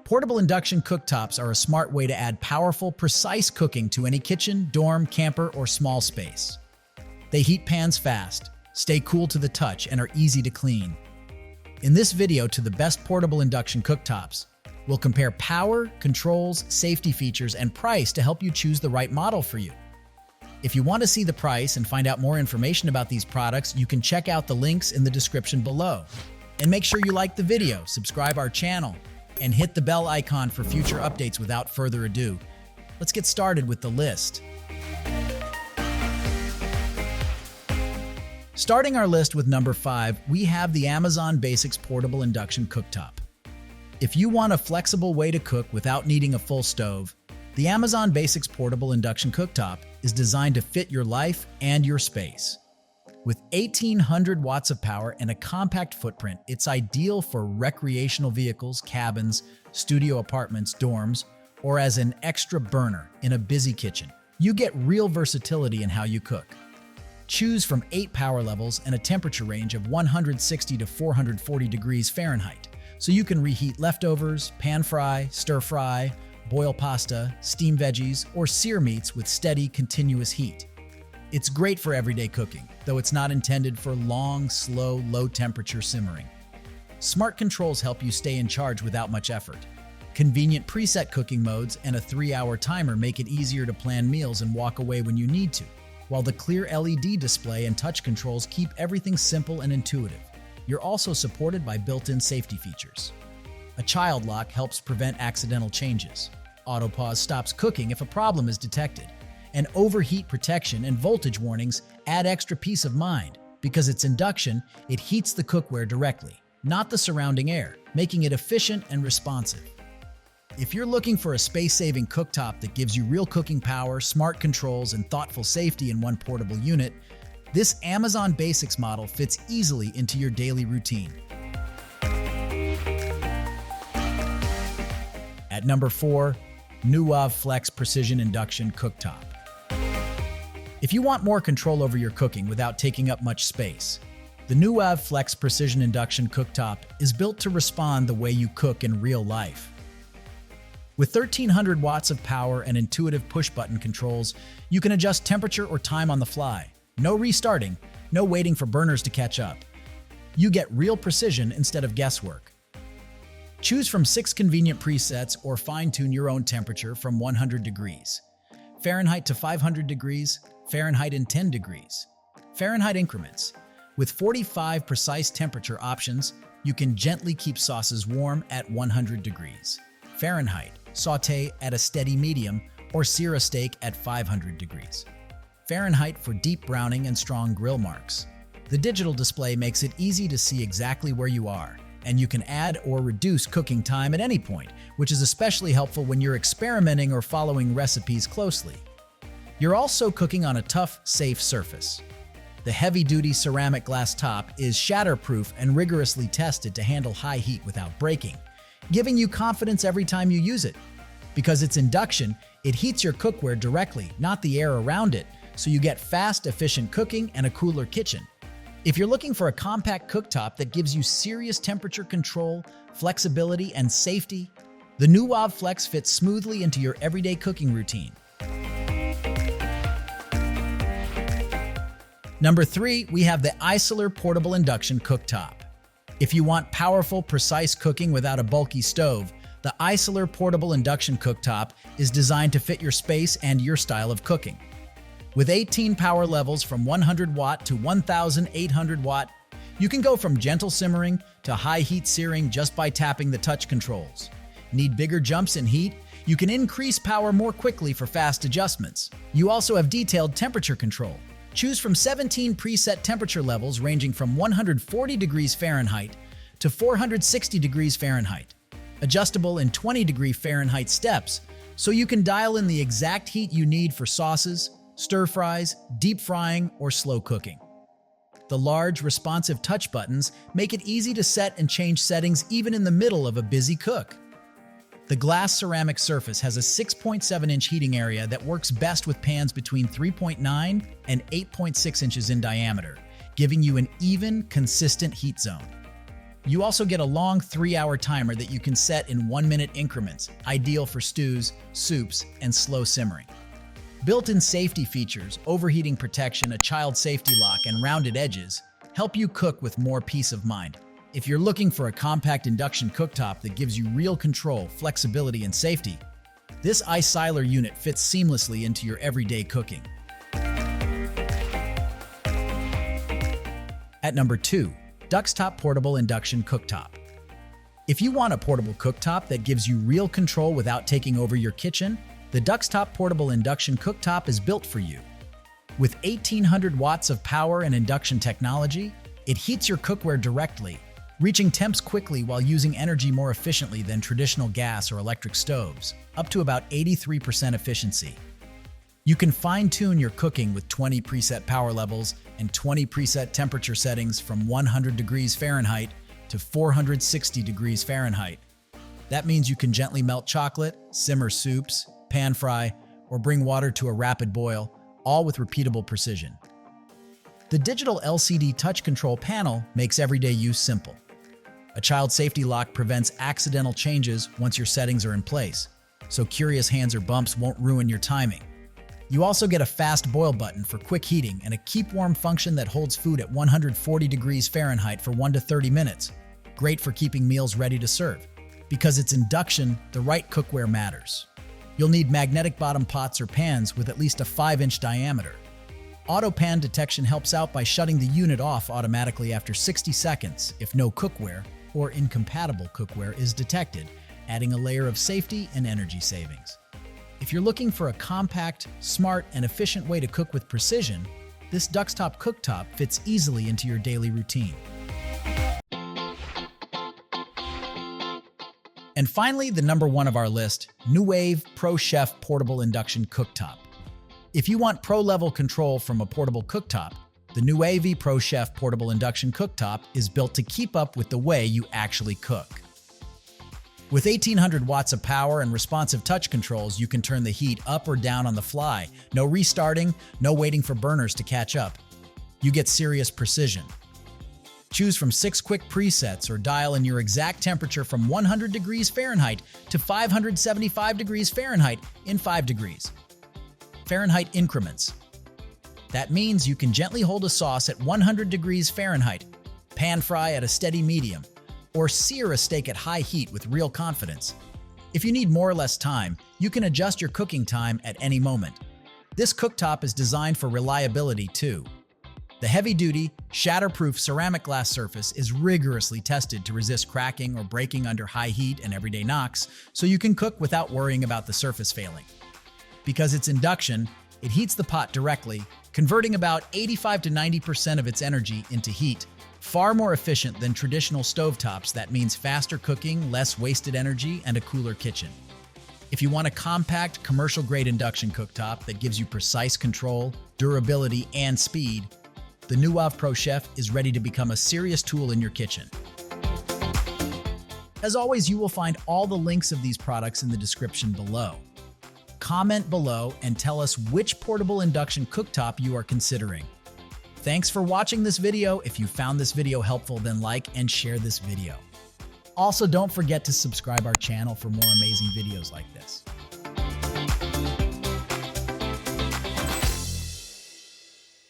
Portable induction cooktops are a smart way to add powerful, precise cooking to any kitchen, dorm, camper, or small space. They heat pans fast, stay cool to the touch, and are easy to clean. In this video to the best portable induction cooktops, we'll compare power, controls, safety features, and price to help you choose the right model for you. If you want to see the price and find out more information about these products, you can check out the links in the description below. And make sure you like the video, subscribe our channel, and hit the bell icon for future updates. Without further ado, let's get started with the list. Starting our list with number 5, we have the Amazon Basics Portable Induction Cooktop. If you want a flexible way to cook without needing a full stove, the Amazon Basics Portable Induction Cooktop is designed to fit your life and your space. With 1,800 watts of power and a compact footprint, it's ideal for recreational vehicles, cabins, studio apartments, dorms, or as an extra burner in a busy kitchen. You get real versatility in how you cook. Choose from 8 power levels and a temperature range of 160 to 440 degrees Fahrenheit, so you can reheat leftovers, pan fry, stir fry, boil pasta, steam veggies, or sear meats with steady, continuous heat. It's great for everyday cooking, though it's not intended for long, slow, low-temperature simmering. Smart controls help you stay in charge without much effort. Convenient preset cooking modes and a 3-hour timer make it easier to plan meals and walk away when you need to, while the clear LED display and touch controls keep everything simple and intuitive. You're also supported by built-in safety features. A child lock helps prevent accidental changes. Auto pause stops cooking if a problem is detected. And overheat protection and voltage warnings add extra peace of mind. Because it's induction, it heats the cookware directly, not the surrounding air, making it efficient and responsive. If you're looking for a space-saving cooktop that gives you real cooking power, smart controls, and thoughtful safety in one portable unit, this Amazon Basics model fits easily into your daily routine. At number 4, Nuwave Flex Precision Induction Cooktop. If you want more control over your cooking without taking up much space, the Nuwave Flex Precision Induction Cooktop is built to respond the way you cook in real life. With 1,300 watts of power and intuitive push-button controls, you can adjust temperature or time on the fly. No restarting, no waiting for burners to catch up. You get real precision instead of guesswork. Choose from 6 convenient presets or fine-tune your own temperature from 100 degrees, Fahrenheit to 500 degrees, Fahrenheit and 10 degrees, Fahrenheit increments. With 45 precise temperature options, you can gently keep sauces warm at 100 degrees, Fahrenheit, sauté at a steady medium, or sear a steak at 500 degrees, Fahrenheit for deep browning and strong grill marks. The digital display makes it easy to see exactly where you are, and you can add or reduce cooking time at any point, which is especially helpful when you're experimenting or following recipes closely. You're also cooking on a tough, safe surface. The heavy-duty ceramic glass top is shatterproof and rigorously tested to handle high heat without breaking, giving you confidence every time you use it. Because it's induction, it heats your cookware directly, not the air around it, so you get fast, efficient cooking and a cooler kitchen. If you're looking for a compact cooktop that gives you serious temperature control, flexibility, and safety, the Nuwave Flex fits smoothly into your everyday cooking routine. Number 3, we have the iSiLER Portable Induction Cooktop. If you want powerful, precise cooking without a bulky stove, the iSiLER Portable Induction Cooktop is designed to fit your space and your style of cooking. With 18 power levels from 100 watt to 1,800 watt, you can go from gentle simmering to high heat searing just by tapping the touch controls. Need bigger jumps in heat? You can increase power more quickly for fast adjustments. You also have detailed temperature control. Choose from 17 preset temperature levels ranging from 140 degrees Fahrenheit to 460 degrees Fahrenheit. Adjustable in 20-degree Fahrenheit steps, so you can dial in the exact heat you need for sauces, stir fries, deep frying, or slow cooking. The large, responsive touch buttons make it easy to set and change settings even in the middle of a busy cook. The glass ceramic surface has a 6.7-inch heating area that works best with pans between 3.9 and 8.6 inches in diameter, giving you an even, consistent heat zone. You also get a long 3-hour timer that you can set in 1-minute increments, ideal for stews, soups, and slow simmering. Built-in safety features, overheating protection, a child safety lock, and rounded edges help you cook with more peace of mind. If you're looking for a compact induction cooktop that gives you real control, flexibility, and safety, this iSiLER unit fits seamlessly into your everyday cooking. At number 2, Duxtop Portable Induction Cooktop. If you want a portable cooktop that gives you real control without taking over your kitchen, the Duxtop Portable Induction Cooktop is built for you. With 1,800 watts of power and induction technology, it heats your cookware directly, reaching temps quickly while using energy more efficiently than traditional gas or electric stoves, up to about 83% efficiency. You can fine-tune your cooking with 20 preset power levels and 20 preset temperature settings from 100 degrees Fahrenheit to 460 degrees Fahrenheit. That means you can gently melt chocolate, simmer soups, pan fry, or bring water to a rapid boil, all with repeatable precision. The digital LCD touch control panel makes everyday use simple. A child safety lock prevents accidental changes once your settings are in place, so curious hands or bumps won't ruin your timing. You also get a fast boil button for quick heating and a keep warm function that holds food at 140 degrees Fahrenheit for 1 to 30 minutes. Great for keeping meals ready to serve. Because it's induction, the right cookware matters. You'll need magnetic bottom pots or pans with at least a 5-inch diameter. Auto pan detection helps out by shutting the unit off automatically after 60 seconds if no cookware or incompatible cookware is detected, adding a layer of safety and energy savings. If you're looking for a compact, smart, and efficient way to cook with precision, this Duxtop cooktop fits easily into your daily routine. And finally, the number 1 of our list, Nuwave ProChef Portable Induction Cooktop. If you want pro-level control from a portable cooktop, the Nuwave ProChef Portable Induction Cooktop is built to keep up with the way you actually cook. With 1,800 watts of power and responsive touch controls, you can turn the heat up or down on the fly. No restarting, no waiting for burners to catch up. You get serious precision. Choose from 6 quick presets or dial in your exact temperature from 100 degrees Fahrenheit to 575 degrees Fahrenheit in 5 degrees Fahrenheit increments. That means you can gently hold a sauce at 100 degrees Fahrenheit, pan fry at a steady medium, or sear a steak at high heat with real confidence. If you need more or less time, you can adjust your cooking time at any moment. This cooktop is designed for reliability too. The heavy-duty, shatter-proof ceramic glass surface is rigorously tested to resist cracking or breaking under high heat and everyday knocks, so you can cook without worrying about the surface failing. Because it's induction, it heats the pot directly, converting about 85 to 90% of its energy into heat. Far more efficient than traditional stovetops. That means faster cooking, less wasted energy, and a cooler kitchen. If you want a compact, commercial-grade induction cooktop that gives you precise control, durability, and speed, the Nuwave ProChef is ready to become a serious tool in your kitchen. As always, you will find all the links of these products in the description below. Comment below and tell us which portable induction cooktop you are considering. Thanks for watching this video. If you found this video helpful, then like and share this video. Also, don't forget to subscribe our channel for more amazing videos like this.